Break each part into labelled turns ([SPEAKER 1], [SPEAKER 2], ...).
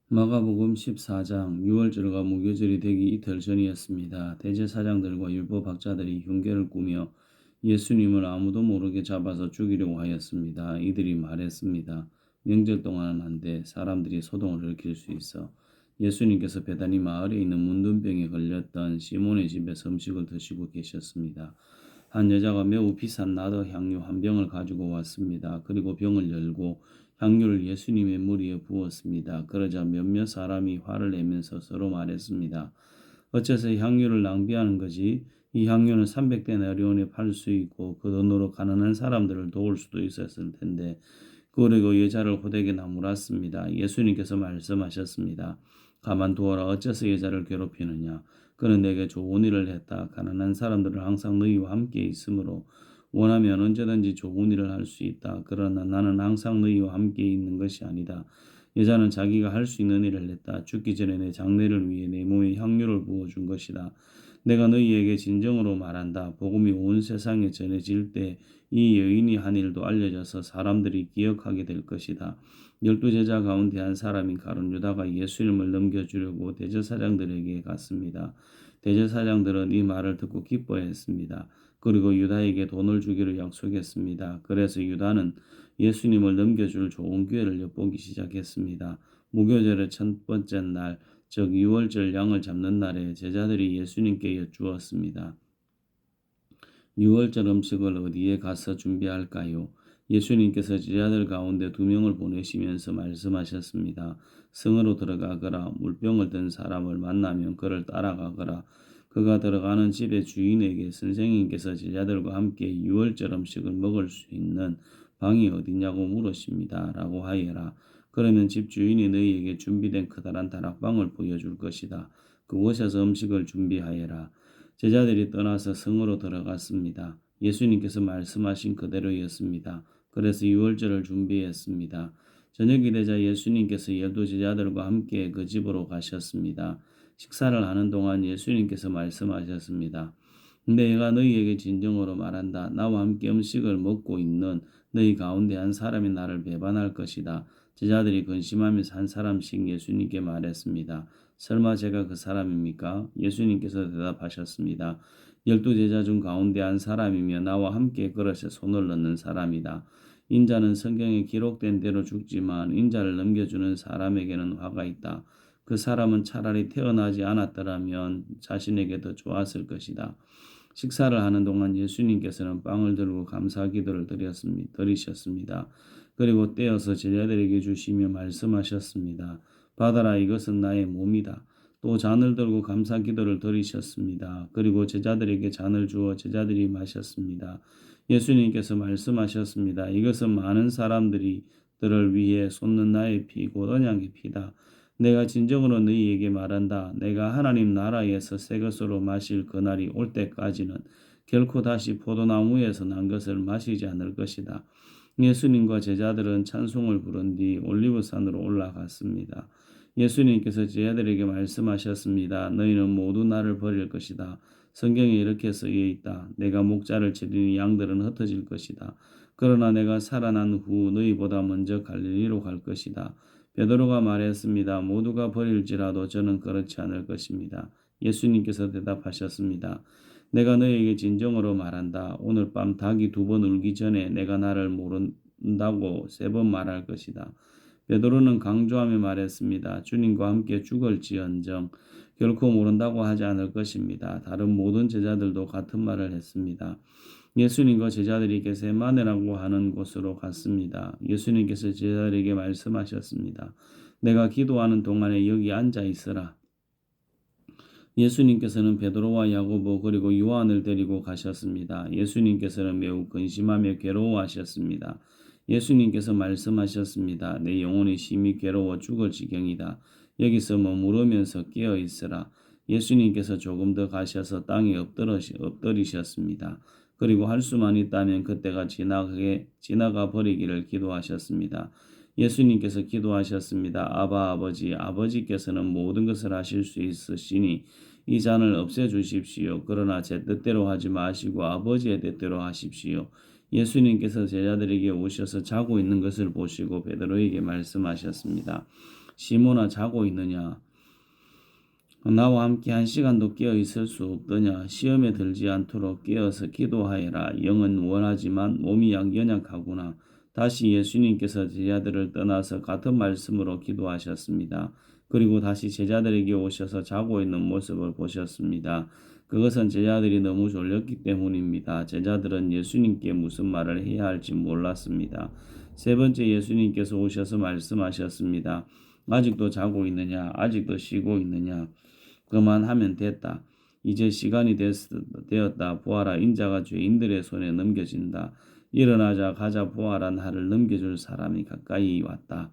[SPEAKER 1] 마가복음 14장. 유월절과 무교절이 되기 이틀 전이었습니다. 대제사장들과 율법학자들이 흉계를 꾸며 예수님을 아무도 모르게 잡아서 죽이려고 하였습니다. 이들이 말했습니다. 명절 동안은 안 돼. 사람들이 소동을 일으킬 수 있어. 예수님께서 베다니 마을에 있는 문둥병에 걸렸던 시몬의 집에서 음식을 드시고 계셨습니다. 한 여자가 매우 비싼 나더 향유 한 병을 가지고 왔습니다. 그리고 병을 열고 향유를 예수님의 머리에 부었습니다. 그러자 몇몇 사람이 화를 내면서 서로 말했습니다. 어째서 향유를 낭비하는 거지? 이 향유는 300데나리온에 팔 수 있고 그 돈으로 가난한 사람들을 도울 수도 있었을 텐데. 그리고 여자를 호되게 나무랐습니다. 예수님께서 말씀하셨습니다. 가만두어라. 어째서 여자를 괴롭히느냐? 그는 내게 좋은 일을 했다. 가난한 사람들은 항상 너희와 함께 있으므로 원하면 언제든지 좋은 일을 할 수 있다. 그러나 나는 항상 너희와 함께 있는 것이 아니다. 여자는 자기가 할 수 있는 일을 했다. 죽기 전에 내 장례를 위해 내 몸에 향유를 부어준 것이다. 내가 너희에게 진정으로 말한다. 복음이 온 세상에 전해질 때 이 여인이 한 일도 알려져서 사람들이 기억하게 될 것이다. 12제자 가운데 한 사람인 가룟 유다가 예수님을 넘겨주려고 대제사장들에게 갔습니다. 대제사장들은 이 말을 듣고 기뻐했습니다. 그리고 유다에게 돈을 주기로 약속했습니다. 그래서 유다는 예수님을 넘겨줄 좋은 기회를 엿보기 시작했습니다. 무교절의 첫 번째 날, 즉 유월절 양을 잡는 날에 제자들이 예수님께 여쭈었습니다. 유월절 음식을 어디에 가서 준비할까요? 예수님께서 제자들 가운데 2명을 보내시면서 말씀하셨습니다. 성으로 들어가거라. 물병을 든 사람을 만나면 그를 따라가거라. 그가 들어가는 집의 주인에게 선생님께서 제자들과 함께 유월절 음식을 먹을 수 있는 방이 어디냐고 물으십니다. 라고 하여라. 그러면 집 주인이 너희에게 준비된 커다란 다락방을 보여줄 것이다. 그곳에서 음식을 준비하여라. 제자들이 떠나서 성으로 들어갔습니다. 예수님께서 말씀하신 그대로였습니다. 그래서 유월절을 준비했습니다. 저녁이 되자 예수님께서 12제자들과 함께 그 집으로 가셨습니다. 식사를 하는 동안 예수님께서 말씀하셨습니다. 내가 너희에게 진정으로 말한다. 나와 함께 음식을 먹고 있는 너희 가운데 한 사람이 나를 배반할 것이다. 제자들이 근심하면서 한 사람씩 예수님께 말했습니다. 설마 제가 그 사람입니까? 예수님께서 대답하셨습니다. 12제자 중 가운데 한 사람이며 나와 함께 그릇에 손을 넣는 사람이다. 인자는 성경에 기록된 대로 죽지만 인자를 넘겨주는 사람에게는 화가 있다. 그 사람은 차라리 태어나지 않았더라면 자신에게 더 좋았을 것이다. 식사를 하는 동안 예수님께서는 빵을 들고 감사 기도를 드리셨습니다. 그리고 떼어서 제자들에게 주시며 말씀하셨습니다. 받아라, 이것은 나의 몸이다. 또 잔을 들고 감사 기도를 드리셨습니다. 그리고 제자들에게 잔을 주어 제자들이 마셨습니다. 예수님께서 말씀하셨습니다. 이것은 많은 사람들을 위해 쏟는 나의 피, 곧 언약의 피다. 내가 진정으로 너희에게 말한다. 내가 하나님 나라에서 새 것으로 마실 그날이 올 때까지는 결코 다시 포도나무에서 난 것을 마시지 않을 것이다. 예수님과 제자들은 찬송을 부른 뒤 올리브산으로 올라갔습니다. 예수님께서 제자들에게 말씀하셨습니다. 너희는 모두 나를 버릴 것이다. 성경에 이렇게 쓰여 있다. 내가 목자를 치리니 양들은 흩어질 것이다. 그러나 내가 살아난 후 너희보다 먼저 갈릴리로 갈 것이다. 베드로가 말했습니다. 모두가 버릴지라도 저는 그렇지 않을 것입니다. 예수님께서 대답하셨습니다. 내가 너희에게 진정으로 말한다. 오늘 밤 닭이 2번 울기 전에 내가 나를 모른다고 3번 말할 것이다. 베드로는 강조하며 말했습니다. 주님과 함께 죽을지언정 결코 모른다고 하지 않을 것입니다. 다른 모든 제자들도 같은 말을 했습니다. 예수님과 제자들이 겟세마네라고 하는 곳으로 갔습니다. 예수님께서 제자들에게 말씀하셨습니다. 내가 기도하는 동안에 여기 앉아 있으라. 예수님께서는 베드로와 야고보 그리고 요한을 데리고 가셨습니다. 예수님께서는 매우 근심하며 괴로워하셨습니다. 예수님께서 말씀하셨습니다. 내 영혼이 심히 괴로워 죽을 지경이다. 여기서 머무르면서 깨어 있으라. 예수님께서 조금 더 가셔서 땅에 엎드리셨습니다. 그리고 할 수만 있다면 그때가 지나가 버리기를 기도하셨습니다. 예수님께서 기도하셨습니다. 아바 아버지, 아버지께서는 모든 것을 하실 수 있으시니 이 잔을 없애주십시오. 그러나 제 뜻대로 하지 마시고 아버지의 뜻대로 하십시오. 예수님께서 제자들에게 오셔서 자고 있는 것을 보시고 베드로에게 말씀하셨습니다. 시몬아 자고 있느냐? 나와 함께 1시간도 깨어 있을 수 없더냐? 시험에 들지 않도록 깨어서 기도하여라. 영은 원하지만 몸이 연약하구나. 다시 예수님께서 제자들을 떠나서 같은 말씀으로 기도하셨습니다. 그리고 다시 제자들에게 오셔서 자고 있는 모습을 보셨습니다. 그것은 제자들이 너무 졸렸기 때문입니다. 제자들은 예수님께 무슨 말을 해야 할지 몰랐습니다. 세 번째, 예수님께서 오셔서 말씀하셨습니다. 아직도 자고 있느냐? 아직도 쉬고 있느냐? 그만하면 됐다. 이제 시간이 되었다. 보아라, 인자가 죄인들의 손에 넘겨진다. 일어나자, 가자, 보아라, 나를 넘겨줄 사람이 가까이 왔다.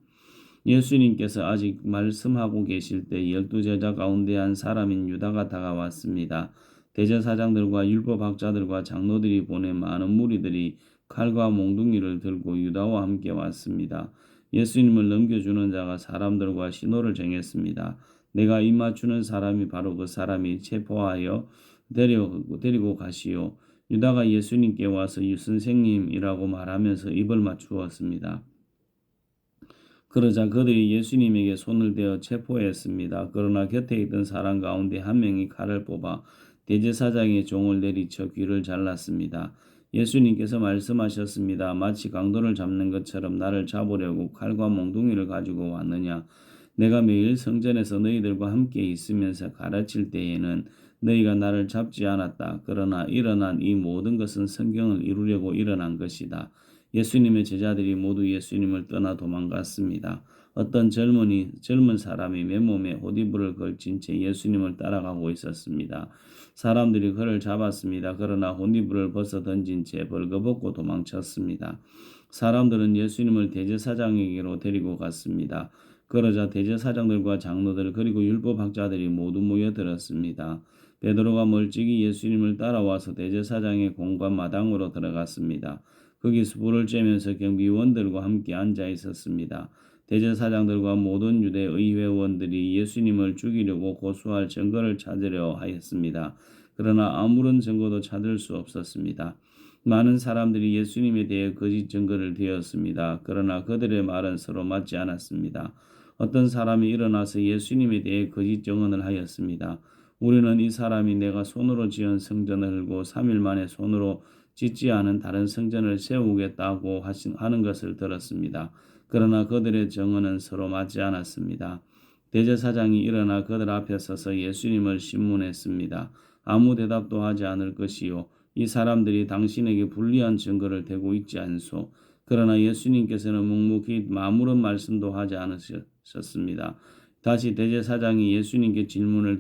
[SPEAKER 1] 예수님께서 아직 말씀하고 계실 때 12제자 가운데 한 사람인 유다가 다가왔습니다. 대제사장들과 율법학자들과 장로들이 보낸 많은 무리들이 칼과 몽둥이를 들고 유다와 함께 왔습니다. 예수님을 넘겨주는 자가 사람들과 신호를 정했습니다. 내가 입맞추는 사람이 바로 그 사람이 체포하여 데리고 가시오. 유다가 예수님께 와서 선생님이라고 말하면서 입을 맞추었습니다. 그러자 그들이 예수님에게 손을 대어 체포했습니다. 그러나 곁에 있던 사람 가운데 한 명이 칼을 뽑아 대제사장의 종을 내리쳐 귀를 잘랐습니다. 예수님께서 말씀하셨습니다. 마치 강도를 잡는 것처럼 나를 잡으려고 칼과 몽둥이를 가지고 왔느냐? 내가 매일 성전에서 너희들과 함께 있으면서 가르칠 때에는 너희가 나를 잡지 않았다. 그러나 일어난 이 모든 것은 성경을 이루려고 일어난 것이다. 예수님의 제자들이 모두 예수님을 떠나 도망갔습니다. 어떤 젊은 사람이 맨몸에 호디부를 걸친 채 예수님을 따라가고 있었습니다. 사람들이 그를 잡았습니다. 그러나 호디부를 벗어 던진 채 벌거벗고 도망쳤습니다. 사람들은 예수님을 대제사장에게로 데리고 갔습니다. 그러자 대제사장들과 장로들 그리고 율법학자들이 모두 모여들었습니다. 베드로가 멀찍이 예수님을 따라와서 대제사장의 공관 마당으로 들어갔습니다. 거기서 불을 쬐면서 경비원들과 함께 앉아 있었습니다. 대제사장들과 모든 유대 의회원들이 예수님을 죽이려고 고소할 증거를 찾으려 하였습니다. 그러나 아무런 증거도 찾을 수 없었습니다. 많은 사람들이 예수님에 대해 거짓 증거를 대었습니다. 그러나 그들의 말은 서로 맞지 않았습니다. 어떤 사람이 일어나서 예수님에 대해 거짓 증언을 하였습니다. 우리는 이 사람이 내가 손으로 지은 성전을 헐고 3일 만에 손으로 짓지 않은 다른 성전을 세우겠다고 하는 것을 들었습니다. 그러나 그들의 증언은 서로 맞지 않았습니다. 대제사장이 일어나 그들 앞에 서서 예수님을 신문했습니다. 아무 대답도 하지 않을 것이요. 이 사람들이 당신에게 불리한 증거를 대고 있지 않소. 그러나 예수님께서는 묵묵히 아무런 말씀도 하지 않으셨습니다. 다시 대제사장이 예수님께 질문을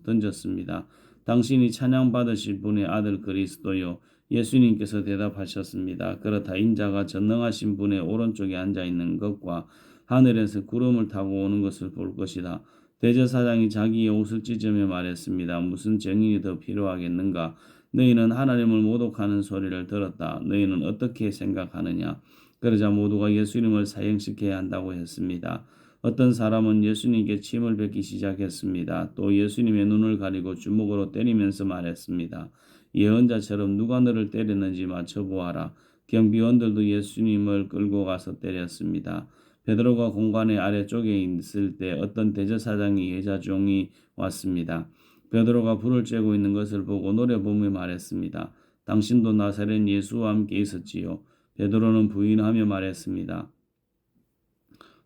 [SPEAKER 1] 던졌습니다. 당신이 찬양받으실 분의 아들 그리스도요. 예수님께서 대답하셨습니다. 그렇다. 인자가 전능하신 분의 오른쪽에 앉아 있는 것과 하늘에서 구름을 타고 오는 것을 볼 것이다. 대제사장이 자기의 옷을 찢으며 말했습니다. 무슨 증인이 더 필요하겠는가? 너희는 하나님을 모독하는 소리를 들었다. 너희는 어떻게 생각하느냐? 그러자 모두가 예수님을 사형시켜야 한다고 했습니다. 어떤 사람은 예수님께 침을 뱉기 시작했습니다. 또 예수님의 눈을 가리고 주먹으로 때리면서 말했습니다. 예언자처럼 누가 너를 때렸는지 맞춰보아라. 경비원들도 예수님을 끌고 가서 때렸습니다. 베드로가 공관의 아래쪽에 있을 때 어떤 대제사장의 여자종이 왔습니다. 베드로가 불을 쬐고 있는 것을 보고 노래보며 말했습니다. 당신도 나사렛 예수와 함께 있었지요. 베드로는 부인하며 말했습니다.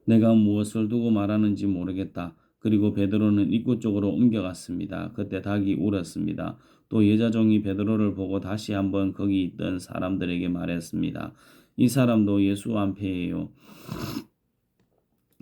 [SPEAKER 1] 내가 무엇을 두고 말하는지 모르겠다. 그리고 베드로는 입구 쪽으로 옮겨갔습니다. 그때 닭이 울었습니다. 또 여자종이 베드로를 보고 다시 한번 거기 있던 사람들에게 말했습니다. 이 사람도 예수 안패예요.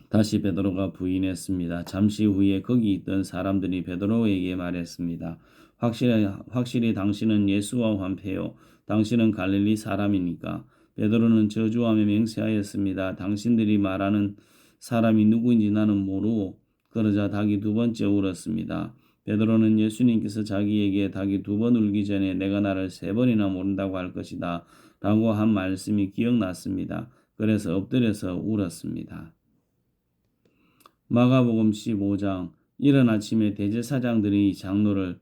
[SPEAKER 1] 다시 베드로가 부인했습니다. 잠시 후에 거기 있던 사람들이 베드로에게 말했습니다. 확실히 당신은 예수와 환패요. 당신은 갈릴리 사람이니까. 베드로는 저주하며 맹세하였습니다. 당신들이 말하는 사람이 누구인지 나는 모르고. 그러자 닭이 두 번째 울었습니다. 베드로는 예수님께서 자기에게 닭이 두 번 울기 전에 내가 나를 세 번이나 모른다고 할 것이다 라고 한 말씀이 기억났습니다. 그래서 엎드려서 울었습니다. 마가복음 15장. 이른 아침에 대제사장들이 장로들,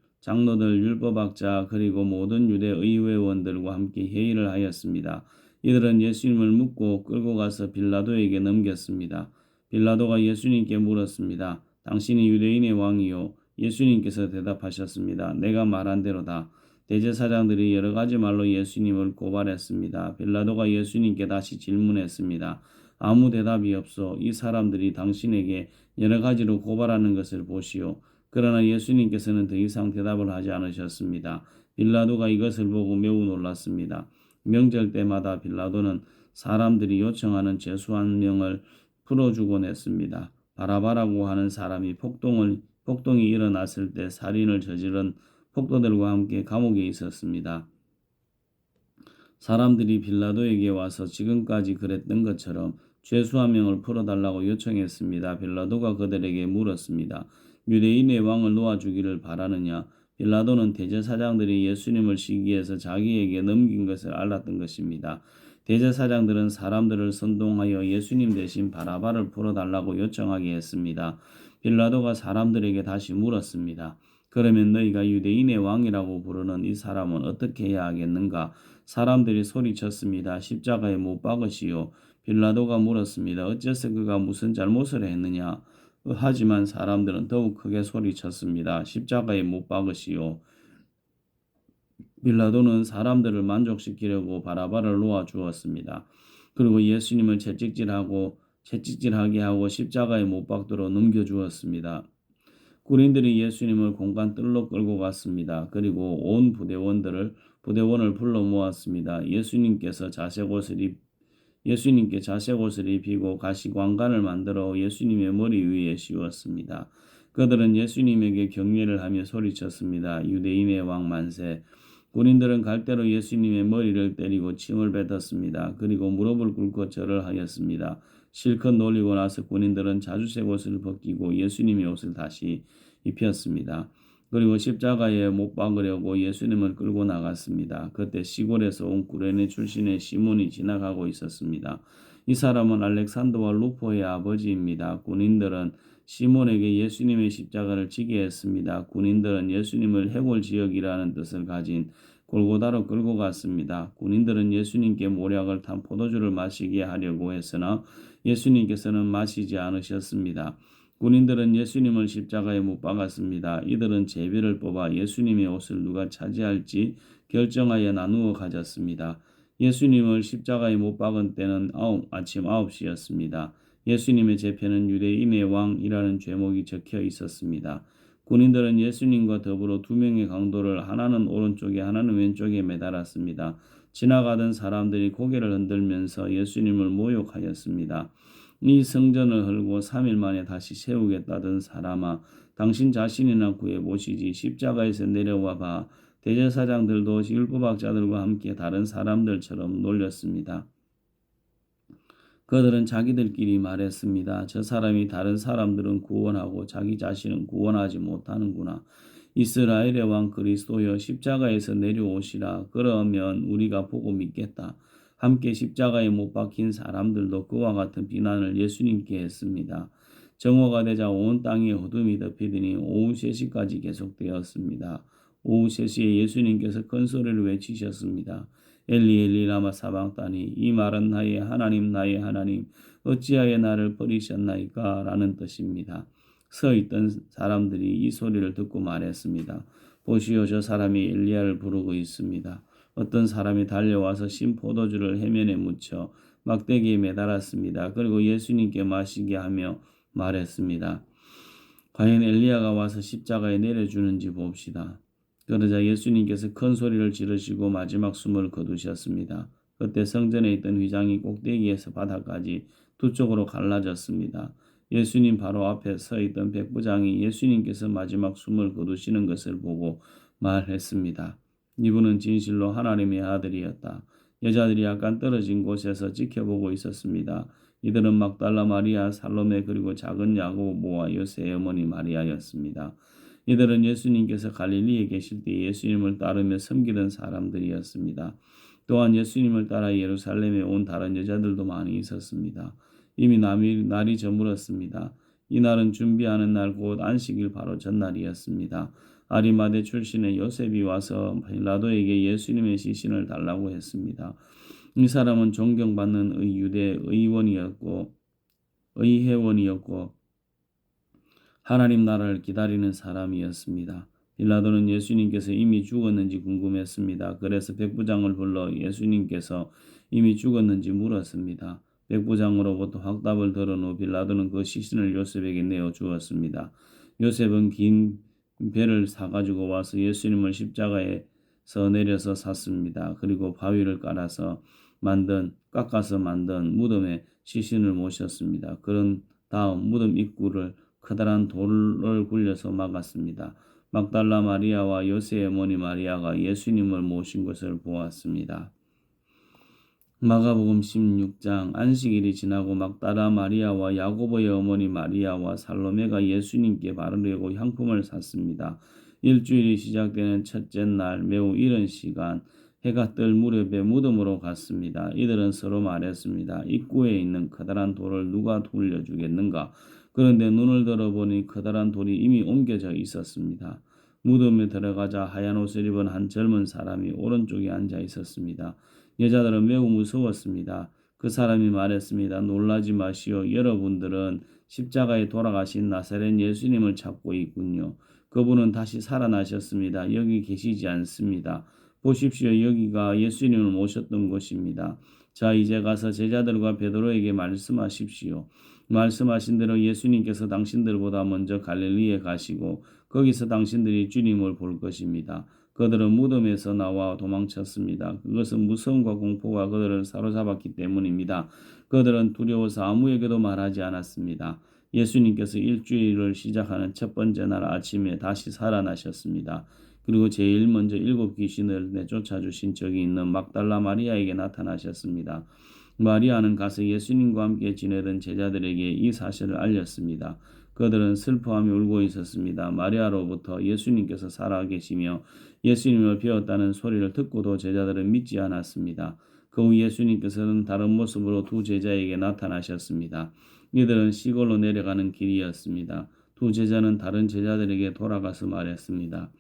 [SPEAKER 1] 율법학자 그리고 모든 유대 의회원들과 함께 회의를 하였습니다. 이들은 예수님을 묻고 끌고 가서 빌라도에게 넘겼습니다. 빌라도가 예수님께 물었습니다. 당신이 유대인의 왕이요? 예수님께서 대답하셨습니다. 내가 말한 대로다. 대제사장들이 여러 가지 말로 예수님을 고발했습니다. 빌라도가 예수님께 다시 질문했습니다. 아무 대답이 없어 이 사람들이 당신에게 여러 가지로 고발하는 것을 보시오. 그러나 예수님께서는 더 이상 대답을 하지 않으셨습니다. 빌라도가 이것을 보고 매우 놀랐습니다. 명절 때마다 빌라도는 사람들이 요청하는 죄수 한 명을 풀어주곤 했습니다. 바라바라고 하는 사람이 폭동이 일어났을 때 살인을 저지른 폭도들과 함께 감옥에 있었습니다. 사람들이 빌라도에게 와서 지금까지 그랬던 것처럼 죄수 한 명을 풀어달라고 요청했습니다. 빌라도가 그들에게 물었습니다. 유대인의 왕을 놓아주기를 바라느냐? 빌라도는 대제사장들이 예수님을 시기해서 자기에게 넘긴 것을 알았던 것입니다. 대제사장들은 사람들을 선동하여 예수님 대신 바라바를 풀어달라고 요청하게 했습니다. 빌라도가 사람들에게 다시 물었습니다. 그러면 너희가 유대인의 왕이라고 부르는 이 사람은 어떻게 해야 하겠는가? 사람들이 소리쳤습니다. 십자가에 못 박으시오. 빌라도가 물었습니다. 어째서 그가 무슨 잘못을 했느냐? 하지만 사람들은 더욱 크게 소리쳤습니다. 십자가에 못 박으시오. 빌라도는 사람들을 만족시키려고 바라바를 놓아 주었습니다. 그리고 예수님을 채찍질하게 하고 십자가에 못 박도록 넘겨주었습니다. 군인들이 예수님을 공간 뜰로 끌고 갔습니다. 그리고 온 부대원을 불러 모았습니다. 예수님께 자색 옷을 입히고 가시관관을 만들어 예수님의 머리 위에 씌웠습니다. 그들은 예수님에게 경례를 하며 소리쳤습니다. 유대인의 왕 만세. 군인들은 갈대로 예수님의 머리를 때리고 침을 뱉었습니다. 그리고 무릎을 꿇고 절을 하였습니다. 실컷 놀리고 나서 군인들은 자주색 옷을 벗기고 예수님의 옷을 다시 입혔습니다. 그리고 십자가에 못 박으려고 예수님을 끌고 나갔습니다. 그때 시골에서 온 구레네 출신의 시몬이 지나가고 있었습니다. 이 사람은 알렉산더와 루포의 아버지입니다. 군인들은 시몬에게 예수님의 십자가를 지게 했습니다. 군인들은 예수님을 해골 지역이라는 뜻을 가진 골고다로 끌고 갔습니다. 군인들은 예수님께 모략을 탄 포도주를 마시게 하려고 했으나 예수님께서는 마시지 않으셨습니다. 군인들은 예수님을 십자가에 못 박았습니다. 이들은 제비를 뽑아 예수님의 옷을 누가 차지할지 결정하여 나누어 가졌습니다. 예수님을 십자가에 못 박은 때는 아침 9시였습니다. 예수님의 제패는 유대인의 왕이라는 제목이 적혀 있었습니다. 군인들은 예수님과 더불어 두 명의 강도를 하나는 오른쪽에 하나는 왼쪽에 매달았습니다. 지나가던 사람들이 고개를 흔들면서 예수님을 모욕하였습니다. 이 성전을 헐고 3일 만에 다시 세우겠다던 사람아, 당신 자신이나 구해보시지. 십자가에서 내려와 봐. 대제사장들도 율법학자들과 함께 다른 사람들처럼 놀렸습니다. 그들은 자기들끼리 말했습니다. 저 사람이 다른 사람들은 구원하고 자기 자신은 구원하지 못하는구나. 이스라엘의 왕 그리스도여, 십자가에서 내려오시라. 그러면 우리가 보고 믿겠다. 함께 십자가에 못 박힌 사람들도 그와 같은 비난을 예수님께 했습니다. 정오가 되자 온 땅에 어둠이 덮이더니 오후 3시까지 계속되었습니다. 오후 3시에 예수님께서 큰 소리를 외치셨습니다. 엘리 엘리 라마 사방다니. 이 말은 나의 하나님 어찌하여 나를 버리셨나이까? 라는 뜻입니다. 서 있던 사람들이 이 소리를 듣고 말했습니다. 보시오, 저 사람이 엘리야를 부르고 있습니다. 어떤 사람이 달려와서 신 포도주를 해면에 묻혀 막대기에 매달았습니다. 그리고 예수님께 마시게 하며 말했습니다. 과연 엘리야가 와서 십자가에 내려주는지 봅시다. 그러자 예수님께서 큰 소리를 지르시고 마지막 숨을 거두셨습니다. 그때 성전에 있던 휘장이 꼭대기에서 바닥까지 두 쪽으로 갈라졌습니다. 예수님 바로 앞에 서 있던 백부장이 예수님께서 마지막 숨을 거두시는 것을 보고 말했습니다. 이분은 진실로 하나님의 아들이었다. 여자들이 약간 떨어진 곳에서 지켜보고 있었습니다. 이들은 막달라 마리아, 살로메 그리고 작은 야고보와 요새의 어머니 마리아였습니다. 이들은 예수님께서 갈릴리에 계실 때 예수님을 따르며 섬기던 사람들이었습니다. 또한 예수님을 따라 예루살렘에 온 다른 여자들도 많이 있었습니다. 이미 날이 저물었습니다. 이날은 준비하는 날 곧 안식일 바로 전날이었습니다. 아리마대 출신의 요셉이 와서 빌라도에게 예수님의 시신을 달라고 했습니다. 이 사람은 존경받는 유대 의원이었고 회원이었고 하나님 나라를 기다리는 사람이었습니다. 빌라도는 예수님께서 이미 죽었는지 궁금했습니다. 그래서 백부장을 불러 예수님께서 이미 죽었는지 물었습니다. 백부장으로부터 확답을 들은 후 빌라도는 그 시신을 요셉에게 내어 주었습니다. 요셉은 긴 배를 사가지고 와서 예수님을 십자가에서 내려서 샀습니다. 그리고 바위를 깎아서 만든 무덤에 시신을 모셨습니다. 그런 다음 무덤 입구를 커다란 돌을 굴려서 막았습니다. 막달라 마리아와 요새의 어머니 마리아가 예수님을 모신 것을 보았습니다. 마가복음 16장 안식일이 지나고 막달라 마리아와 야고보의 어머니 마리아와 살로메가 예수님께 바르려고 향품을 샀습니다. 일주일이 시작되는 첫째 날 매우 이른 시간 해가 뜰 무렵에 무덤으로 갔습니다. 이들은 서로 말했습니다. 입구에 있는 커다란 돌을 누가 돌려주겠는가? 그런데 눈을 들어보니 커다란 돌이 이미 옮겨져 있었습니다. 무덤에 들어가자 하얀 옷을 입은 한 젊은 사람이 오른쪽에 앉아 있었습니다. 여자들은 매우 무서웠습니다. 그 사람이 말했습니다. 놀라지 마시오. 여러분들은 십자가에 돌아가신 나사렛 예수님을 찾고 있군요. 그분은 다시 살아나셨습니다. 여기 계시지 않습니다. 보십시오. 여기가 예수님을 모셨던 곳입니다. 자, 이제 가서 제자들과 베드로에게 말씀하십시오. 말씀하신 대로 예수님께서 당신들보다 먼저 갈릴리에 가시고 거기서 당신들이 주님을 볼 것입니다. 그들은 무덤에서 나와 도망쳤습니다. 그것은 무서움과 공포가 그들을 사로잡았기 때문입니다. 그들은 두려워서 아무에게도 말하지 않았습니다. 예수님께서 일주일을 시작하는 첫 번째 날 아침에 다시 살아나셨습니다. 그리고 제일 먼저 7 귀신을 내쫓아 주신 적이 있는 막달라 마리아에게 나타나셨습니다. 마리아는 가서 예수님과 함께 지내던 제자들에게 이 사실을 알렸습니다. 그들은 슬퍼하며 울고 있었습니다. 마리아로부터 예수님께서 살아계시며 예수님을 배웠다는 소리를 듣고도 제자들은 믿지 않았습니다. 그 후 예수님께서는 다른 모습으로 두 제자에게 나타나셨습니다. 이들은 시골로 내려가는 길이었습니다. 두 제자는 다른 제자들에게 돌아가서 말했습니다.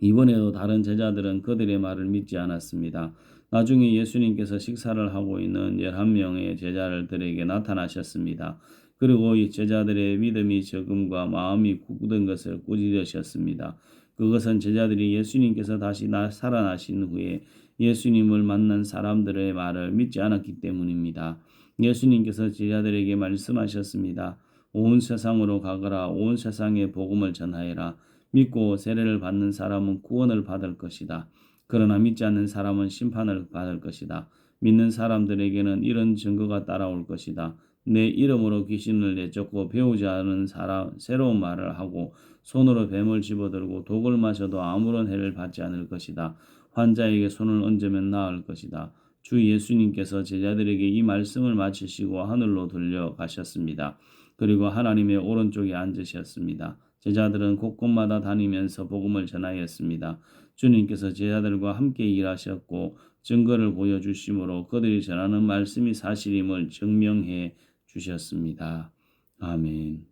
[SPEAKER 1] 이번에도 다른 제자들은 그들의 말을 믿지 않았습니다. 나중에 예수님께서 식사를 하고 있는 11명의 제자들에게 나타나셨습니다. 그리고 이 제자들의 믿음이 적음과 마음이 굳은 것을 꾸짖으셨습니다. 그것은 제자들이 예수님께서 다시 살아나신 후에 예수님을 만난 사람들의 말을 믿지 않았기 때문입니다. 예수님께서 제자들에게 말씀하셨습니다. 온 세상으로 가거라. 온 세상에 복음을 전하여라. 믿고 세례를 받는 사람은 구원을 받을 것이다. 그러나 믿지 않는 사람은 심판을 받을 것이다. 믿는 사람들에게는 이런 증거가 따라올 것이다. 내 이름으로 귀신을 내쫓고 배우지 않은 사람 새로운 말을 하고 손으로 뱀을 집어들고 독을 마셔도 아무런 해를 받지 않을 것이다. 환자에게 손을 얹으면 나을 것이다. 주 예수님께서 제자들에게 이 말씀을 마치시고 하늘로 들려가셨습니다. 그리고 하나님의 오른쪽에 앉으셨습니다. 제자들은 곳곳마다 다니면서 복음을 전하였습니다. 주님께서 제자들과 함께 일하셨고 증거를 보여주심으로 그들이 전하는 말씀이 사실임을 증명해 주셨습니다. 아멘.